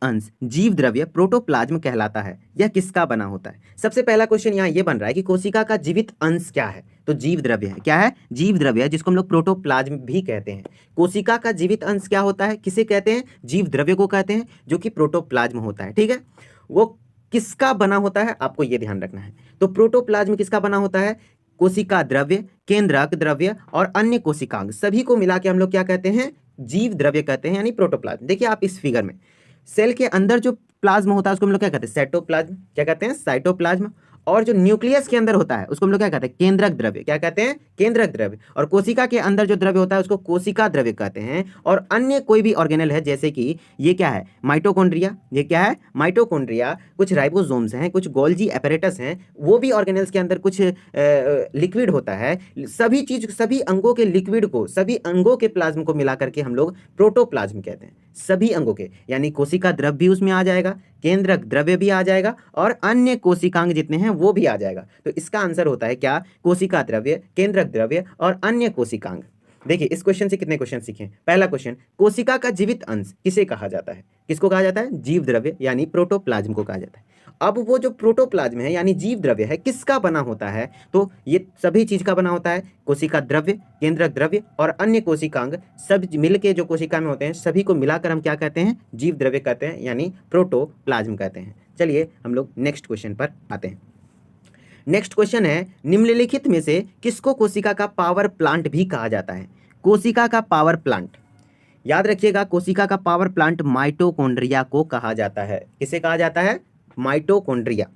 अंश जीव द्रव्य प्रोटोप्लाज्म कहलाता है, यह किसका बना होता है? सबसे पहला क्वेश्चन यहाँ ये बन रहा है कि कोशिका का जीवित अंश क्या है? तो जीव द्रव्य है। क्या है? जीव द्रव्य, जिसको हम लोग प्रोटोप्लाज्म भी कहते हैं। कोशिका का जीवित अंश क्या होता है? किसे कहते हैं? जीव द्रव्य को कहते हैं, जो कि प्रोटोप्लाज्म होता है। ठीक है, वो किसका बना होता है आपको ये ध्यान रखना है। तो प्रोटोप्लाज्म किसका बना होता है? कोशिका द्रव्य, केंद्रक द्रव्य और अन्य कोशिकांग सभी को मिला के हम लोग क्या कहते हैं? जीव द्रव्य कहते हैं, यानी प्रोटोप्लाज्म। देखिए आप इस फिगर में सेल के अंदर जो प्लाज्म होता है उसको हम लोग क्या कहते हैं? साइटोप्लाज्म। क्या कहते हैं? साइटोप्लाज्म। और जो न्यूक्लियस के अंदर होता है उसको हम लोग क्या कहते हैं? केंद्रक द्रव्य। क्या कहते हैं? केंद्रक द्रव्य। और कोशिका के अंदर जो द्रव्य होता है उसको कोशिका द्रव्य कहते हैं। और अन्य कोई भी ऑर्गेनल है, जैसे कि ये क्या है? माइटोकॉन्ड्रिया। ये क्या है? माइटोकॉन्ड्रिया। कुछ राइबोसोम्स हैं, कुछ गोल्जी एपरेटस हैं, वो भी ऑर्गेनल्स के अंदर कुछ लिक्विड होता है। सभी चीज, सभी अंगों के लिक्विड को, सभी अंगों के प्लाज्म को मिला करके हम लोग प्रोटोप्लाज्म कहते हैं। सभी अंगों के, यानी कोशिका द्रव्य भी उसमें आ जाएगा, केंद्रक द्रव्य भी आ जाएगा, और अन्य कोशिकांग जितने हैं वो भी आ जाएगा। तो इसका आंसर होता है क्या? कोशिका द्रव्य, केंद्रक द्रव्य और अन्य कोशिकांग। देखिए इस क्वेश्चन से कितने क्वेश्चन सीखे? पहला क्वेश्चन, कोशिका का जीवित अंश किसे कहा जाता है? किसको कहा जाता है? जीव द्रव्य, यानी प्रोटोप्लाज्म को कहा जाता है। अब वो जो प्रोटोप्लाज्म है यानी जीव द्रव्य है, किसका बना होता है? तो ये सभी चीज का बना होता है, कोशिका द्रव्य, केंद्रक द्रव्य और अन्य कोशिकांग सब मिलके जो कोशिका में होते हैं, सभी को मिलाकर हम क्या कहते हैं? जीव द्रव्य कहते हैं, यानी प्रोटोप्लाज्म कहते हैं। चलिए हम लोग नेक्स्ट क्वेश्चन पर आते हैं। नेक्स्ट क्वेश्चन है, निम्नलिखित में से किसको कोशिका का पावर प्लांट भी कहा जाता है? कोशिका का पावर प्लांट, याद रखिएगा, कोशिका का पावर प्लांट माइटोकॉन्ड्रिया को कहा जाता है। किसे कहा जाता है? माइटोकॉन्ड्रिया।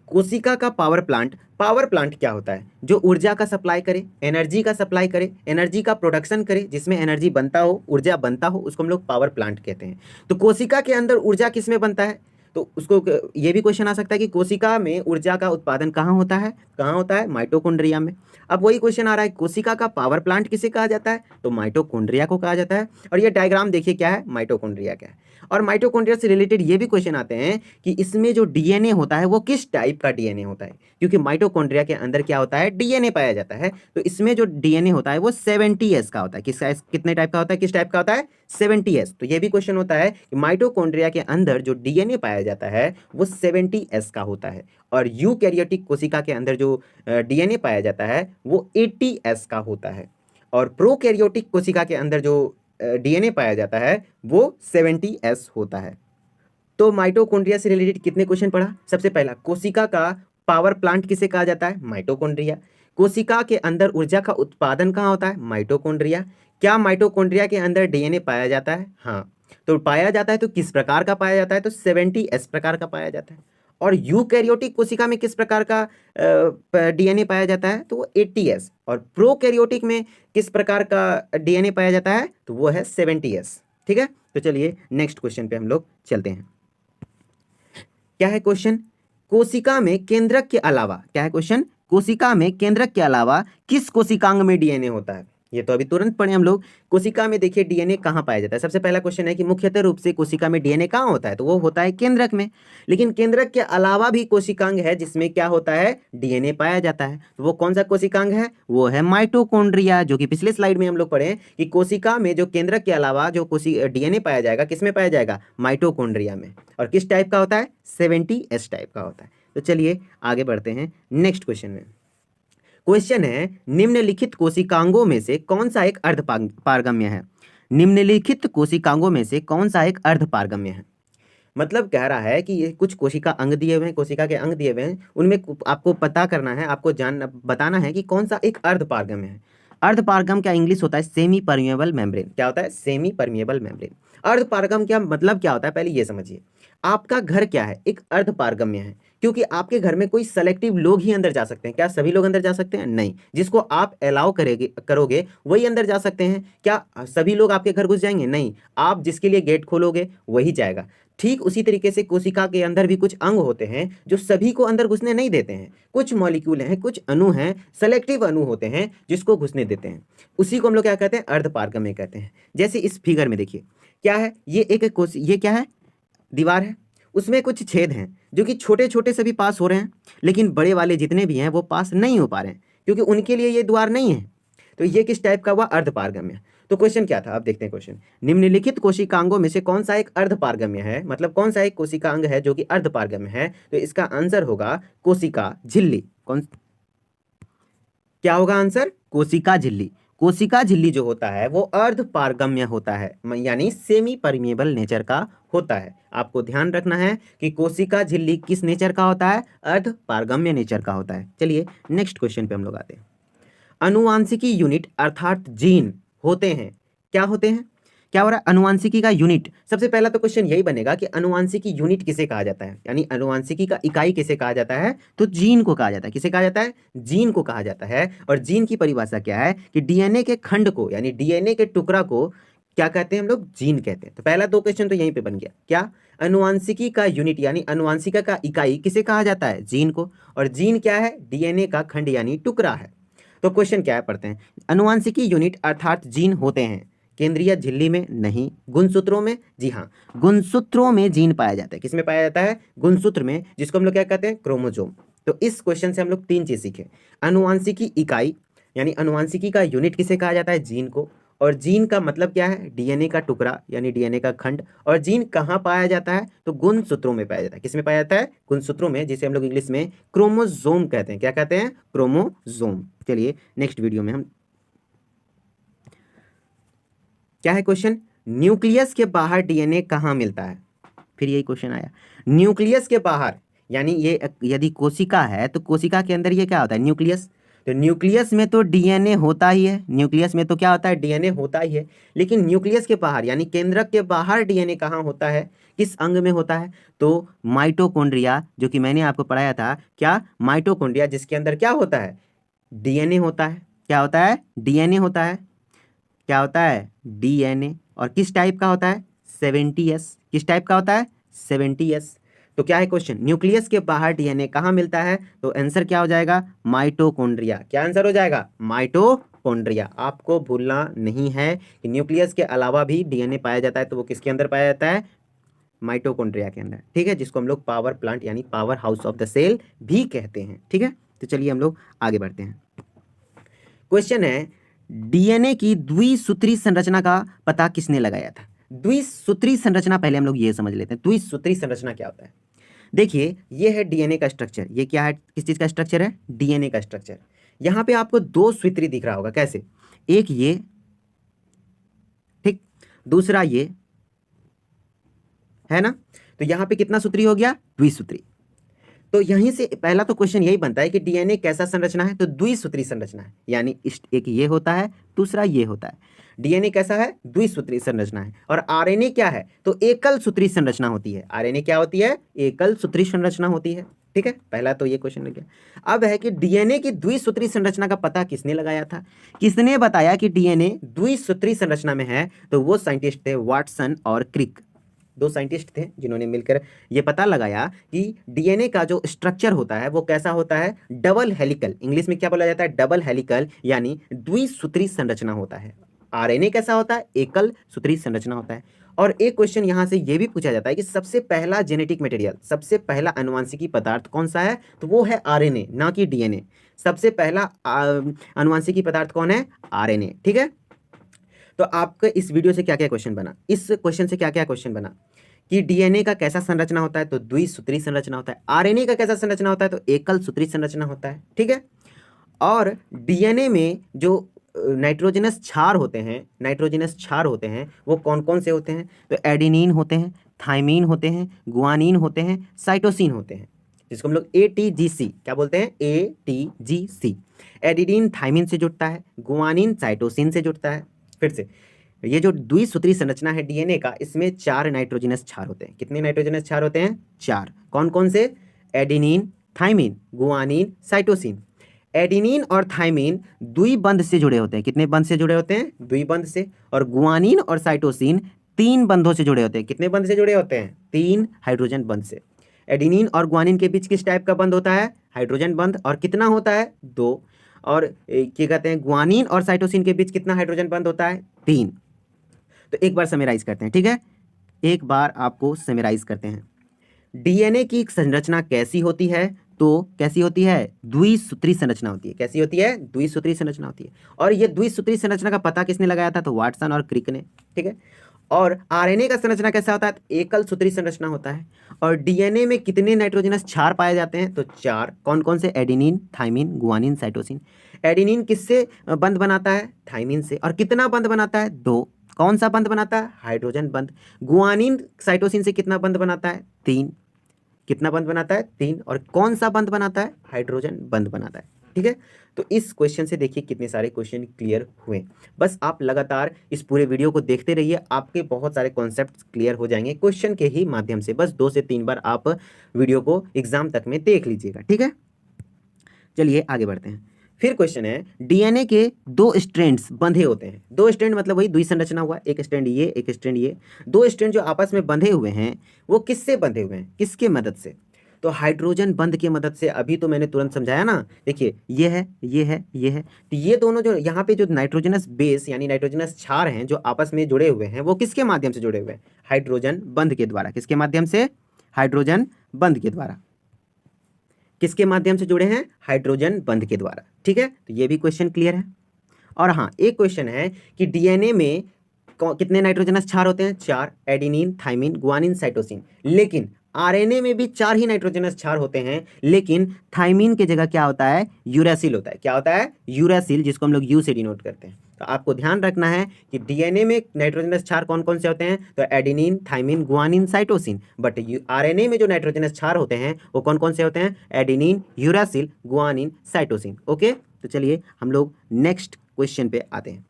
कोशिका का पावर प्लांट, पावर प्लांट क्या होता है? जो ऊर्जा का सप्लाई करे, एनर्जी का सप्लाई करे, एनर्जी का प्रोडक्शन करे, जिसमें एनर्जी बनता हो, ऊर्जा बनता हो, उसको हम लोग पावर प्लांट कहते हैं। तो कोशिका के अंदर ऊर्जा किस में बनता है? तो उसको ये भी क्वेश्चन आ सकता है कि कोशिका में ऊर्जा का उत्पादन कहाँ होता है? कहाँ होता है? माइटोकॉन्ड्रिया में। अब वही क्वेश्चन आ रहा है, कोशिका का पावर प्लांट किसे कहा जाता है? तो माइटोकॉन्ड्रिया को कहा जाता है। और ये डायग्राम देखिए क्या है? माइटोकॉन्ड्रिया क्या है। और माइटोकॉन्ड्रिया से रिलेटेड ये भी क्वेश्चन आते हैं कि इसमें जो डीएनए होता है वो किस टाइप का डीएनए होता है, क्योंकि माइटोकॉन्ड्रिया के अंदर क्या होता है? डीएनए पाया जाता है। तो इसमें जो डीएनए होता है वो 70S का होता है। कितने टाइप का होता है? किस टाइप का होता है? 70S। तो ये भी क्वेश्चन होता है कि माइटोकॉन्ड्रिया के अंदर जो डीएनए पाया जाता है वो 70S का होता है। और यूकैरियोटिक कोशिका के अंदर जो डीएनए पाया जाता है वो 80S का होता है। और प्रोकैरियोटिक कोशिका के अंदर जो डीएनए पाया जाता है वो 70S होता है। तो माइटोकॉन्ड्रिया से रिलेटेड कितने क्वेश्चन पढ़ा? सबसे पहला, कोशिका का पावर प्लांट किसे कहा जाता है? माइटोकॉन्ड्रिया। कोशिका के अंदर ऊर्जा का उत्पादन कहाँ होता है? माइटोकॉन्ड्रिया। क्या माइटोकॉन्ड्रिया के अंदर डीएनए पाया जाता है? हाँ। तो पाया जाता है, तो किस प्रकार का पाया जाता है? तो 70S प्रकार का पाया जाता है। और यूकैरियोटिक कोशिका में किस प्रकार का डीएनए पाया जाता है? तो वो 80S। और प्रोकैरियोटिक में किस प्रकार का डीएनए पाया जाता है? तो वो है 70S। ठीक है, तो चलिए नेक्स्ट क्वेश्चन पे हम लोग चलते हैं। क्या है क्वेश्चन? कोशिका में केंद्रक के अलावा, क्या है क्वेश्चन? कोशिका में केंद्रक के अलावा किस कोशिकांग में डीएनए होता है? ये तो अभी तुरंत पढ़े हम लोग। कोशिका में देखिए डीएनए कहाँ पाया जाता है? सबसे पहला क्वेश्चन है कि मुख्यतः रूप से कोशिका में डीएनए कहाँ होता है? तो वो होता है केंद्रक में। लेकिन केंद्रक के अलावा भी कोशिकांग है जिसमें क्या होता है? डीएनए पाया जाता है। तो वो कौन सा कोशिकांग है? वो है माइटोकॉन्ड्रिया, जो कि पिछले स्लाइड में हम लोग पढ़े कि कोशिका में जो केंद्रक के अलावा जो डीएनए पाया जाएगा, किसमें पाया जाएगा? माइटोकॉन्ड्रिया में। और किस टाइप का होता है? 70S टाइप का होता है। तो चलिए आगे बढ़ते हैं नेक्स्ट क्वेश्चन में। क्वेश्चन है, निम्नलिखित कोशिकांगों में से कौन सा एक अर्धपारगम्य है? निम्नलिखित कोशिकांगों में से कौन सा एक अर्धपारगम्य है? मतलब कह रहा है कि ये कुछ कोशिका अंग दिए हुए हैं, कोशिका के अंग दिए हुए हैं, उनमें आपको पता करना है, आपको बताना है कि कौन सा एक अर्धपारगम्य है। अर्धपारगम क्या इंग्लिश होता है? Semi permeable membrane. क्या होता है? Semi permeable membrane. अर्धपारगम क्या मतलब क्या होता है? पहले ये समझिए। आपका घर क्या है? एक अर्धपारगम्य है, क्योंकि आपके घर में कोई सेलेक्टिव लोग ही अंदर जा सकते हैं। क्या सभी लोग अंदर जा सकते हैं? नहीं। जिसको आप अलाउ करोगे वही अंदर जा सकते हैं। क्या सभी लोग आपके घर घुस जाएंगे? नहीं। आप जिसके लिए गेट खोलोगे वही जाएगा। ठीक उसी तरीके से कोशिका के अंदर भी कुछ अंग होते हैं जो सभी को अंदर घुसने नहीं देते हैं। कुछ मॉलिक्यूल हैं, कुछ अणु हैं, सेलेक्टिव अणु होते हैं जिसको घुसने देते हैं। उसी को हम लोग क्या कहते हैं? अर्धपारगम्य कहते हैं। जैसे इस फिगर में देखिए क्या है? ये क्या है? दीवार है, उसमें कुछ छेद हैं जो कि छोटे छोटे सभी पास हो रहे हैं, लेकिन बड़े वाले जितने भी हैं वो पास नहीं हो पा रहे हैं, क्योंकि उनके लिए ये द्वार नहीं है। तो ये किस टाइप का हुआ? अर्धपारगम्य। तो क्वेश्चन क्या था, अब देखते हैं क्वेश्चन। निम्नलिखित कोशिकांगों में से कौन सा एक अर्धपारगम्य है, मतलब कौन सा एक कोशिकांग है जो कि अर्धपारगम्य है? तो इसका आंसर होगा कोशिका झिल्ली। कौन क्या होगा आंसर? कोशिका झिल्ली। कोशिका झिल्ली जो होता है वो अर्धपारगम्य होता है, यानी सेमी परमिएबल नेचर का होता है। आपको ध्यान रखना है कि कोशिका झिल्ली किस नेचर का होता है? अर्धपारगम्य नेचर का होता है। चलिए नेक्स्ट क्वेश्चन पे हम लोग आते हैं। अनुवांशिकी यूनिट अर्थात जीन होते हैं, क्या होते हैं? क्या हो रहा है? अनुवांशिकी का यूनिट। सबसे पहला तो क्वेश्चन यही बनेगा कि अनुवांशिकी यूनिट किसे कहा जाता है, यानी अनुवांशिकी का इकाई किसे कहा जाता है? तो जीन को कहा जाता है। किसे कहा जाता है? जीन को कहा जाता है। और जीन की परिभाषा क्या है कि डीएनए के खंड को, यानी डीएनए के टुकड़ा को क्या कहते हैं हम लोग? जीन कहते हैं। तो पहला दो क्वेश्चन तो यहीं पे बन गया। क्या? अनुवांशिकी का यूनिट यानी अनुवांशिका का इकाई किसे कहा जाता है? जीन को। और जीन क्या है? डीएनए का खंड यानी टुकड़ा है। तो क्वेश्चन क्या है पढ़ते हैं। अनुवांशिकी यूनिट अर्थात जीन होते हैं केंद्रीय झिल्ली में? नहीं। गुणसूत्रों में? जी हाँ, गुणसूत्रों में जीन पाया जाता है। किसमें पाया जाता है? गुणसूत्र में, जिसको हम लोग क्या कहते हैं? क्रोमोसोम। तो इस क्वेश्चन से हम लोग तीन चीज सीखे। अनुवांशिकी इकाई यानी अनुवांशिकी का यूनिट किसे कहा जाता है? जीन को। और जीन का मतलब क्या है? डीएनए का टुकड़ा यानी डीएनए का खंड। और जीन कहाँ पाया जाता है? तो गुणसूत्रों में पाया जाता है। किसमें पाया जाता है? गुणसूत्रों में, जिसे हम लोग इंग्लिश में क्रोमोसोम कहते हैं। क्या कहते हैं? क्रोमोसोम। चलिए नेक्स्ट वीडियो में हम, क्या है क्वेश्चन? न्यूक्लियस के बाहर डीएनए कहाँ मिलता है? फिर यही क्वेश्चन आया। न्यूक्लियस के बाहर यानी ये यदि कोशिका है तो कोशिका के अंदर ये क्या होता है? न्यूक्लियस। तो न्यूक्लियस में तो डीएनए होता ही है। न्यूक्लियस में तो क्या होता है? डीएनए होता ही है। लेकिन न्यूक्लियस के बाहर यानी केंद्रक के बाहर डीएनए कहाँ होता है? किस अंग में होता है? तो माइटोकॉन्ड्रिया, जो कि मैंने आपको पढ़ाया था। क्या? माइटोकॉन्ड्रिया, जिसके अंदर क्या होता है? डीएनए होता है। क्या होता है? डीएनए होता है। क्या होता है? डीएनए। और किस टाइप का होता है? 70s। किस टाइप का होता है? 70s। तो क्या है क्वेश्चन? न्यूक्लियस के बाहर डीएनए कहाँ मिलता है? तो आंसर क्या हो जाएगा? माइटोकॉन्ड्रिया। क्या आंसर हो जाएगा? माइटोकॉन्ड्रिया। आपको भूलना नहीं है कि न्यूक्लियस के अलावा भी डीएनए पाया जाता है। तो वो किसके अंदर पाया जाता है? माइटोकॉन्ड्रिया के अंदर। ठीक है, जिसको हम लोग पावर प्लांट यानी power house of the cell भी कहते हैं। ठीक है, तो चलिए हम लोग आगे बढ़ते हैं। क्वेश्चन है, डीएनए की द्विसूत्री संरचना का पता किसने लगाया था? द्विसूत्री संरचना, पहले हम लोग ये समझ लेते हैं द्विसूत्री संरचना क्या होता है। देखिए, ये है डीएनए का स्ट्रक्चर। ये क्या है? किस चीज का स्ट्रक्चर है? डीएनए का स्ट्रक्चर। यहां पे आपको दो सूत्री दिख रहा होगा। कैसे? एक ये, ठीक, दूसरा ये, है ना? तो यहां पे कितना सूत्री हो गया? द्विसूत्री। तो यहीं से पहला तो क्वेश्चन यही बनता है कि डीएनए कैसा संरचना है? तो द्विसूत्री संरचना है, यानी एक ये होता है, दूसरा ये होता है। डीएनए कैसा है? द्विसूत्री संरचना है। और आरएनए क्या है? तो एकल सूत्री संरचना होती है। आरएनए क्या होती है? एकल सूत्री संरचना होती है। ठीक है, पहला तो ये क्वेश्चन लग गया। अब है कि डीएनए की द्विसूत्री संरचना का पता किसने लगाया था? किसने बताया कि डीएनए द्विसूत्री संरचना में है? तो वो साइंटिस्ट थे वाटसन और क्रिक। दो साइंटिस्ट थे जिन्होंने मिलकर ये पता लगाया कि डीएनए का जो स्ट्रक्चर होता है वो कैसा होता है? Double helical. इंग्लिश में क्या बोला जाता है? डबल हेलिकल, यानी द्विसूत्री संरचना होता है। आरएनए कैसा होता है? एकल सूत्री संरचना होता है। और एक क्वेश्चन यहां से ये भी पूछा जाता है कि सबसे पहला जेनेटिक मटेरियल, सबसे पहला अनुवांशिकी पदार्थ कौन सा है? तो वो है आरएनए, ना कि डीएनए। सबसे पहला अनुवांशिकी पदार्थ कौन है? आरएनए। ठीक है, तो आपका इस वीडियो से क्या क्या क्वेश्चन बना? इस क्वेश्चन से क्या क्या क्वेश्चन बना कि डीएनए का कैसा संरचना होता है? तो द्विसूत्री संरचना होता है। आरएनए का कैसा संरचना होता है? तो एकल सूत्री संरचना होता है। ठीक है, और डीएनए में जो नाइट्रोजनस क्षार होते हैं, नाइट्रोजनस क्षार होते हैं, वो कौन कौन से होते हैं? तो एडेनिन होते हैं, थाइमीन होते हैं, गुआनिन होते हैं, साइटोसिन होते हैं, जिसको हम लोग एटीजीसी क्या बोलते हैं? एटीजीसी। एडेनिन थाइमीन से जुड़ता है, गुआनिन साइटोसिन से जुड़ता है। फिर से, ये जो द्विसूत्री संरचना है डीएनए का, इसमें 4 नाइट्रोजनस क्षार होते हैं। कितने नाइट्रोजनस क्षार होते हैं? 4। कौन कौन से? Adenine, thymine, guanine, cytosine. Adenine और थाइमीन द्विबंध से जुड़े होते हैं। कितने बंध से जुड़े होते हैं? द्विबंध से। और गुआनिन और साइटोसिन 3 बंधों से जुड़े होते हैं। कितने बंध से जुड़े होते हैं? 3 हाइड्रोजन बंध से। एडेनिन और गुआनिन के बीच किस टाइप का बंध होता है? हाइड्रोजन बंध। और कितना होता है? 2। और क्या कहते हैं, गुआनिन और साइटोसिन के बीच कितना हाइड्रोजन बंध होता है? 3। तो एक बार समराइज करते हैं। ठीक है, एक बार आपको समराइज करते हैं। डीएनए की संरचना कैसी होती है? तो कैसी होती है? द्विसूत्री संरचना होती है। कैसी होती है? द्विसूत्री संरचना होती है। और ये द्विसूत्री संरचना का पता किसने लगाया था? तो वाटसन और क्रिक ने। ठीक है। और आरएनए का संरचना कैसा होता है? एकल सूत्री संरचना होता है। और डीएनए में कितने नाइट्रोजनस क्षार पाए जाते हैं? तो 4। कौन कौन से? Adenine, thymine, guanine, cytosine. Adenine किससे बंध बनाता है? थाइमिन से। और कितना बंध बनाता है? 2। कौन सा बंध बनाता है? हाइड्रोजन बंध। गुआनिन साइटोसिन से कितना बंध बनाता है? 3। कितना बंध बनाता है? 3। और कौन सा बंध बनाता है? हाइड्रोजन बंध बनाता है। ठीक है। तो इस क्वेश्चन से देखिए कितने सारे क्वेश्चन क्लियर हुए। बस आप लगातार इस पूरे वीडियो को देखते रहिए, आपके बहुत सारे कॉन्सेप्ट क्लियर हो जाएंगे क्वेश्चन के ही माध्यम से। बस 2 से 3 बार आप वीडियो को एग्जाम तक में देख लीजिएगा। ठीक है। चलिए आगे बढ़ते हैं। फिर क्वेश्चन है, डीएनए के 2 स्ट्रैंड्स बंधे होते हैं। 2 स्ट्रैंड मतलब वही द्विसंरचना हुआ, एक स्ट्रैंड ये, एक स्ट्रैंड ये। 2 स्ट्रैंड जो आपस में बंधे हुए हैं वो किससे बंधे हुए हैं? किसके मदद से? तो हाइड्रोजन बंध की मदद से। अभी तो मैंने तुरंत समझाया ना। देखिए ये है, ये है, ये है। तो ये दोनों जो यहाँ पे जो नाइट्रोजनस बेस यानी नाइट्रोजनस क्षार हैं जो आपस में जुड़े हुए हैं, वो किसके माध्यम से जुड़े हुए हैं? हाइड्रोजन बंध के द्वारा। किसके माध्यम से? हाइड्रोजन बंध के द्वारा। किसके माध्यम से जुड़े हैं? हाइड्रोजन बंध के द्वारा। ठीक है। तो ये भी क्वेश्चन क्लियर है। और हाँ, एक क्वेश्चन है कि डीएनए में कितने नाइट्रोजनस क्षार होते हैं? 4। Adenine, thymine, guanine, cytosine. लेकिन आरएनए में भी 4 ही नाइट्रोजनस क्षार होते हैं, लेकिन थाइमिन की जगह क्या होता है? यूरासिल होता है। क्या होता है? यूरासिल, जिसको हम लोग यू से डिनोट करते हैं। तो आपको ध्यान रखना है कि डीएनए में नाइट्रोजनस क्षार कौन कौन से होते हैं? तो adenine, thymine, guanine, cytosine. But RNA में जो नाइट्रोजनस क्षार होते हैं वो कौन कौन से होते हैं? Adenine, uracil, guanine, cytosine. Okay. तो चलिए हम लोग नेक्स्ट क्वेश्चन पे आते हैं।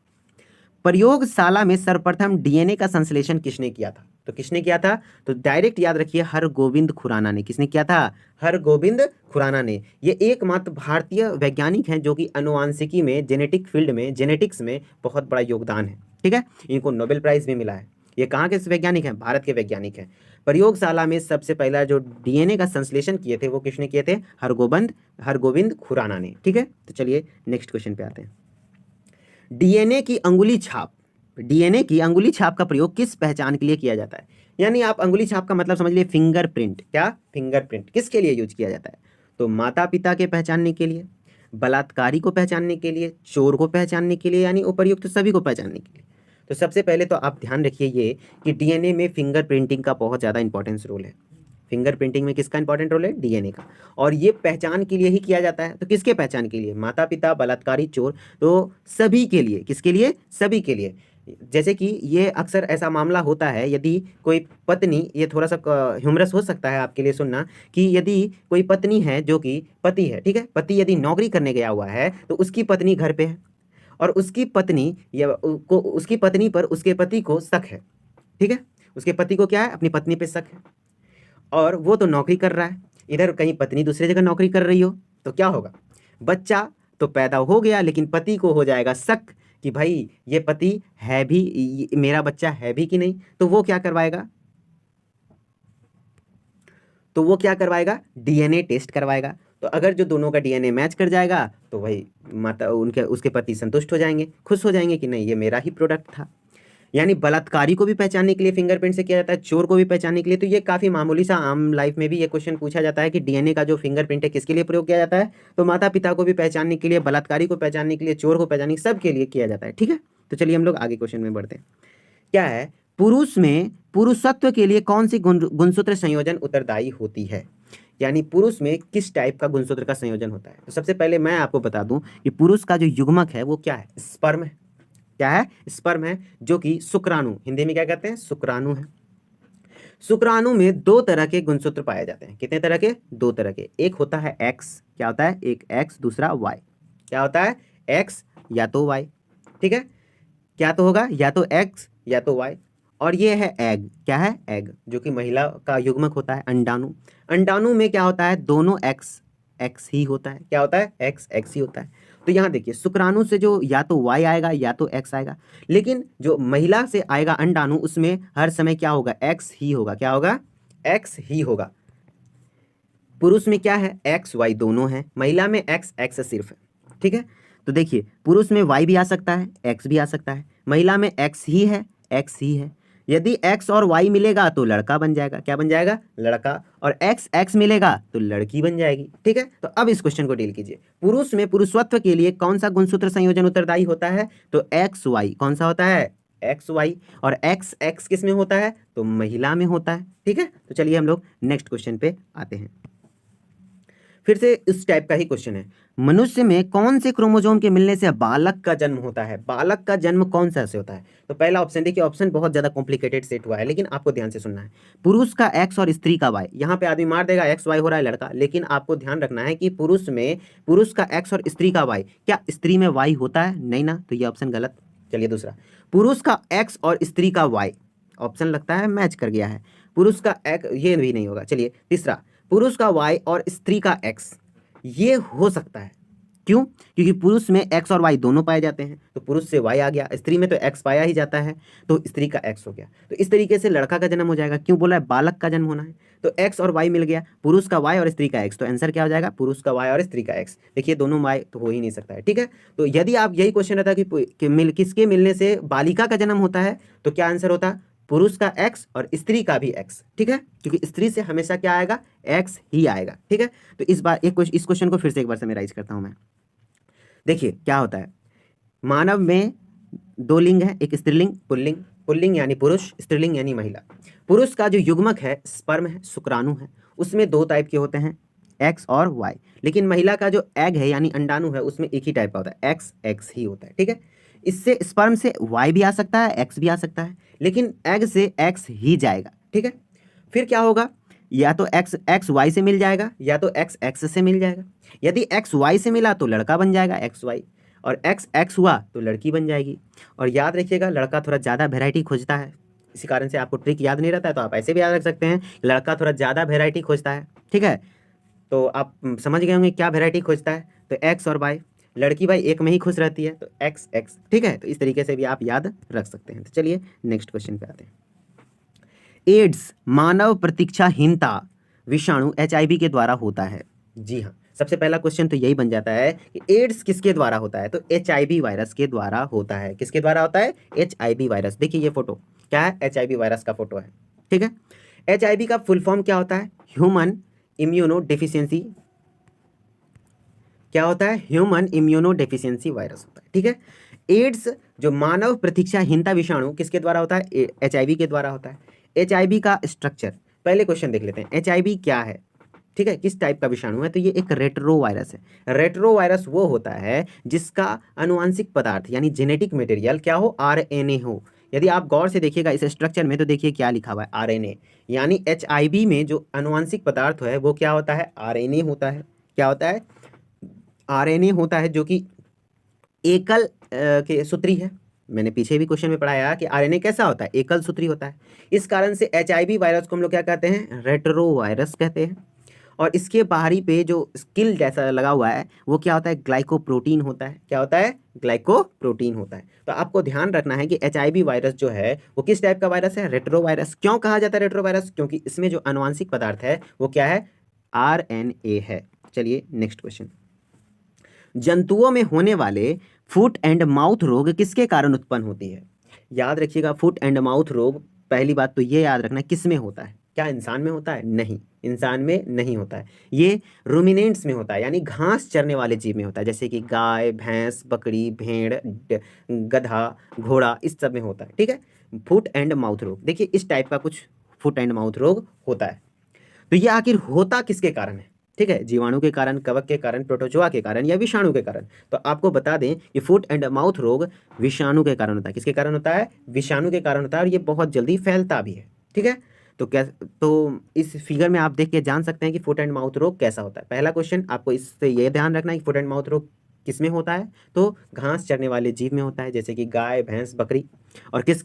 प्रयोगशाला में सर्वप्रथम डीएनए का संश्लेषण किसने किया था? तो किसने किया था? तो डायरेक्ट याद रखिए, हरगोविंद खुराना ने। किसने किया था? हरगोविंद खुराना ने। ये एकमात्र भारतीय वैज्ञानिक हैं जो कि आनुवांशिकी में, जेनेटिक फील्ड में, जेनेटिक्स में बहुत बड़ा योगदान है। ठीक है। इनको नोबेल प्राइज भी मिला है। ये कहाँ के वैज्ञानिक हैं? भारत के वैज्ञानिक हैं। प्रयोगशाला में सबसे पहला जो डीएनए का संश्लेषण किए थे वो किसने किए थे? हरगोविंद खुराना ने। ठीक है। तो चलिए नेक्स्ट क्वेश्चन पे आते हैं। डीएनए की अंगुली छाप, डीएनए की अंगुली छाप का प्रयोग किस पहचान के लिए किया जाता है? यानी आप अंगुली छाप का मतलब समझ लिए फिंगरप्रिंट। क्या? फिंगरप्रिंट किसके लिए यूज किया जाता है? तो माता पिता के पहचानने के लिए, बलात्कारी को पहचानने के लिए, चोर को पहचानने के लिए, यानी उपर्युक्त तो सभी को पहचानने के लिए। तो सबसे पहले तो आप ध्यान रखिए ये कि डीएनए में फिंगरप्रिंटिंग का बहुत ज़्यादा इंपॉर्टेंस रोल है। फिंगरप्रिंटिंग में किसका इंपॉर्टेंट रोल है? डीएनए का। और ये पहचान के लिए ही किया जाता है। तो किसके पहचान के लिए? माता पिता, बलात्कारी, चोर, तो सभी के लिए। किसके लिए? सभी के लिए। जैसे कि ये अक्सर ऐसा मामला होता है, यदि कोई पत्नी, ये थोड़ा सा ह्यूमरस हो सकता है आपके लिए सुनना, कि यदि कोई पत्नी है जो कि पति है, ठीक है, पति यदि नौकरी करने गया हुआ है तो उसकी पत्नी घर पे है और उसकी पत्नी या उसकी पत्नी पर उसके पति को शक है। ठीक है। उसके पति को क्या है? अपनी पत्नी पे शक है और वो तो नौकरी कर रहा है, इधर कहीं पत्नी दूसरी जगह नौकरी कर रही हो, तो क्या होगा? बच्चा तो पैदा हो गया, लेकिन पति को हो जाएगा शक कि भाई ये पति है भी, मेरा बच्चा है भी कि नहीं। तो वो क्या करवाएगा? डीएनए टेस्ट करवाएगा। तो अगर जो दोनों का डीएनए मैच कर जाएगा तो वही माता उसके पति संतुष्ट हो जाएंगे, खुश हो जाएंगे कि नहीं ये मेरा ही प्रोडक्ट था। यानी बलात्कारी को भी पहचानने के लिए फिंगरप्रिंट से किया जाता है, चोर को भी पहचानने के लिए। तो ये काफ़ी मामूली सा, आम लाइफ में भी ये क्वेश्चन पूछा जाता है कि डीएनए का जो फिंगरप्रिंट है किसके लिए प्रयोग किया जाता है? तो माता पिता को भी पहचानने के लिए, बलात्कारी को पहचानने के लिए, चोर को पहचानने, सबके लिए किया जाता है। ठीक है। तो चलिए हम लोग आगे क्वेश्चन में बढ़ते हैं। क्या है? पुरुष में पुरुषत्व के लिए कौन सी गुणसूत्र संयोजन उत्तरदायी होती है? यानी पुरुष में किस टाइप का गुणसूत्र का संयोजन होता है? तो सबसे पहले मैं आपको बता दूं कि पुरुष का जो युग्मक है वो क्या है? स्पर्म है। क्या है? स्पर्म है, जो कि शुक्राणु, हिंदी में क्या कहते हैं? शुक्राणु है। शुक्राणु में 2 तरह के गुणसूत्र पाए जाते हैं। कितने तरह के? 2 तरह के। एक होता है एक्स। क्या होता है? एक एक्स, दूसरा वाई। क्या होता है? एक्स या तो वाई। ठीक है। क्या तो होगा? या तो एक्स या तो वाई। और ये है एग। क्या है? एग, जो कि महिला का युग्मक होता है। अंडाणु, अंडाणु में क्या होता है? दोनों एक्स एक्स ही होता है। क्या होता है? एक्स एक्स ही होता है। तो यहाँ देखिए, शुक्राणु से जो या तो वाई आएगा या तो एक्स आएगा, लेकिन जो महिला से आएगा अंडाणु, उसमें हर समय क्या होगा? एक्स ही होगा। क्या होगा? एक्स ही होगा। पुरुष में क्या है? एक्स वाई दोनों है, महिला में एक्स एक्स सिर्फ है। ठीक है। तो देखिए, पुरुष में वाई भी आ सकता है, एक्स भी आ सकता है, महिला में एक्स ही है, एक्स ही है। यदि x और y मिलेगा तो लड़का बन जाएगा, क्या बन जाएगा, लड़का, और x x मिलेगा तो लड़की बन जाएगी। ठीक है, तो अब इस क्वेश्चन को डील कीजिए। पुरुष में पुरुषत्व के लिए कौन सा गुणसूत्र संयोजन उत्तरदायी होता है, तो एक्स वाई, कौन सा होता है, एक्स वाई, और एक्स एक्स किस में होता है, तो महिला में होता है। ठीक है, तो चलिए हम लोग नेक्स्ट क्वेश्चन पे आते हैं। फिर से इस टाइप का ही क्वेश्चन है, मनुष्य में कौन से क्रोमोसोम के मिलने से बालक का जन्म होता है, बालक का जन्म कौन सा से होता है। तो पहला ऑप्शन देखिए, ऑप्शन बहुत ज्यादा कॉम्प्लिकेटेड सेट हुआ है, लेकिन आपको ध्यान से सुनना है। पुरुष का एक्स और स्त्री का वाई, यहाँ पे आदमी मार देगा एक्स वाई हो रहा है लड़का, लेकिन आपको ध्यान रखना है कि पुरुष में पुरुष का एक्स और स्त्री का वाई, क्या स्त्री में वाई होता है, नहीं ना, तो ये ऑप्शन गलत। चलिए दूसरा, पुरुष का एक्स और स्त्री का वाई, ऑप्शन लगता है मैच कर गया है, पुरुष का एक्स, ये भी नहीं होगा। चलिए तीसरा, पुरुष का वाई और स्त्री का एक्स, ये हो सकता है, क्यों, क्योंकि पुरुष में एक्स और वाई दोनों पाए जाते हैं, तो पुरुष से वाई आ गया, स्त्री में तो एक्स पाया ही जाता है, तो स्त्री का एक्स हो गया। तो इस तरीके से लड़का का जन्म हो जाएगा, क्यों बोला है, बालक का जन्म होना है, तो एक्स और वाई मिल गया, पुरुष का वाई और स्त्री का एक्स, तो आंसर क्या हो जाएगा, पुरुष का वाई और स्त्री का एक्स। देखिए दोनों वाई तो हो ही नहीं सकता है। ठीक है, तो यदि आप यही क्वेश्चन रहता कि किसके मिलने से बालिका का जन्म होता है, तो क्या आंसर होता, पुरुष का एक्स और स्त्री का भी एक्स। ठीक है, क्योंकि स्त्री से हमेशा क्या आएगा, एक्स ही आएगा। ठीक है, तो इस क्वेश्चन को फिर से एक बार समराइज करता हूं मैं। देखिए क्या होता है, मानव में दो लिंग है, एक स्त्रीलिंग पुल्लिंग, पुल्लिंग यानी पुरुष, स्त्रीलिंग यानी महिला। पुरुष का जो युग्मक है स्पर्म है, शुक्राणु है, उसमें दो टाइप के होते हैं, एक्स और वाई, लेकिन महिला का जो एग है यानी अंडाणु है उसमें एक ही टाइप का होता है, एक्स एक्स ही होता है। ठीक है, इससे स्पर्म से वाई भी आ सकता है, एक्स भी आ सकता है, लेकिन एग से एक्स ही जाएगा। ठीक है, फिर क्या होगा, या तो एक्स एक्स वाई से मिल जाएगा, या तो एक्स एक्स से मिल जाएगा। यदि एक्स वाई से मिला तो लड़का बन जाएगा एक्स वाई, और एक्स एक्स हुआ तो लड़की बन जाएगी। और याद रखिएगा, लड़का थोड़ा ज़्यादा वेराइटी खोजता है, इसी कारण से आपको ट्रिक याद नहीं रहता है, तो आप ऐसे भी याद रख सकते हैं, लड़का थोड़ा ज़्यादा वेराइटी खोजता है। ठीक है, तो आप समझ गए होंगे क्या वेराइटी खोजता है, तो एक्स और वाई, लड़की भाई एक में ही खुश रहती है, तो एक्स एक्स। ठीक है, तो इस तरीके से भी आप याद रख सकते हैं। तो चलिए नेक्स्ट क्वेश्चन पे आते हैं। एड्स मानव प्रतीक्षाहीनता विषाणु HIV के द्वारा होता है। जी हाँ, सबसे पहला क्वेश्चन तो यही बन जाता है कि एड्स किसके द्वारा होता है, तो HIV वायरस के द्वारा होता है। किसके द्वारा होता है, HIV वायरस। देखिए ये फोटो क्या है, HIV वायरस का फोटो है। ठीक है, HIV का फुल फॉर्म क्या होता है, ह्यूमन इम्यूनो डेफिशिएंसी, क्या होता है, ह्यूमन इम्यूनो डेफिशिएंसी वायरस होता है। ठीक है, एड्स जो मानव प्रतीक्षाहीनता विषाणु किसके द्वारा होता है, HIV के द्वारा होता है। HIV का स्ट्रक्चर, पहले क्वेश्चन देख लेते हैं, HIV क्या है। ठीक है, किस टाइप का विषाणु है, तो ये एक रेट्रो वायरस है। रेट्रो वायरस वो होता है जिसका अनुवांशिक पदार्थ यानी जेनेटिक मटेरियल क्या हो, RNA हो। यदि आप गौर से देखिएगा इस स्ट्रक्चर में, तो देखिए क्या लिखा हुआ है, RNA, यानी HIV में जो अनुवांशिक पदार्थ है वो क्या होता है, RNA होता है। क्या होता है, RNA होता है, जो कि एकल के सूत्री है। मैंने पीछे भी क्वेश्चन में पढ़ाया कि RNA कैसा होता है, एकल सूत्री होता है। इस कारण से HIV वायरस को हम लोग क्या कहते हैं, रेट्रो वायरस कहते हैं। और इसके बाहरी पे जो स्किल जैसा लगा हुआ है वो क्या होता है, ग्लाइकोप्रोटीन होता है। क्या होता है, ग्लाइकोप्रोटीन होता है। तो आपको ध्यान रखना है कि HIV वायरस जो है वो किस टाइप का वायरस है, रेट्रो वायरस। क्यों कहा जाता है रेट्रो वायरस, क्योंकि इसमें जो आनुवांशिक पदार्थ है वो क्या है, RNA है। चलिए नेक्स्ट क्वेश्चन, जंतुओं में होने वाले फुट एंड माउथ रोग किसके कारण उत्पन्न होती है। याद रखिएगा, फुट एंड माउथ रोग, पहली बात तो ये याद रखना किस में होता है, क्या इंसान में होता है, नहीं, इंसान में नहीं होता है। ये रूमिनेंट्स में होता है, यानी घास चरने वाले जीव में होता है, जैसे कि गाय, भैंस, बकरी, भेड़, गधा, घोड़ा, इस सब में होता है। ठीक है, फुट एंड माउथ रोग, देखिए इस टाइप का कुछ फुट एंड माउथ रोग होता है। तो ये आखिर होता किसके कारण है, ठीक है, जीवाणु के कारण, कवक के कारण, प्रोटोजोआ के कारण, या विषाणु के कारण। तो आपको बता दें कि फुट एंड माउथ रोग विषाणु के कारण होता है। किसके कारण होता है, विषाणु के कारण होता है, और ये बहुत जल्दी फैलता भी है। ठीक है, तो इस फिगर में आप देख के जान सकते हैं कि फुट एंड माउथ रोग कैसा होता है। पहला क्वेश्चन आपको इससे ये ध्यान रखना है कि फुट एंड माउथ रोग किस में होता है, तो घास चरने वाले जीव में होता है, जैसे कि गाय, भैंस, बकरी। और किस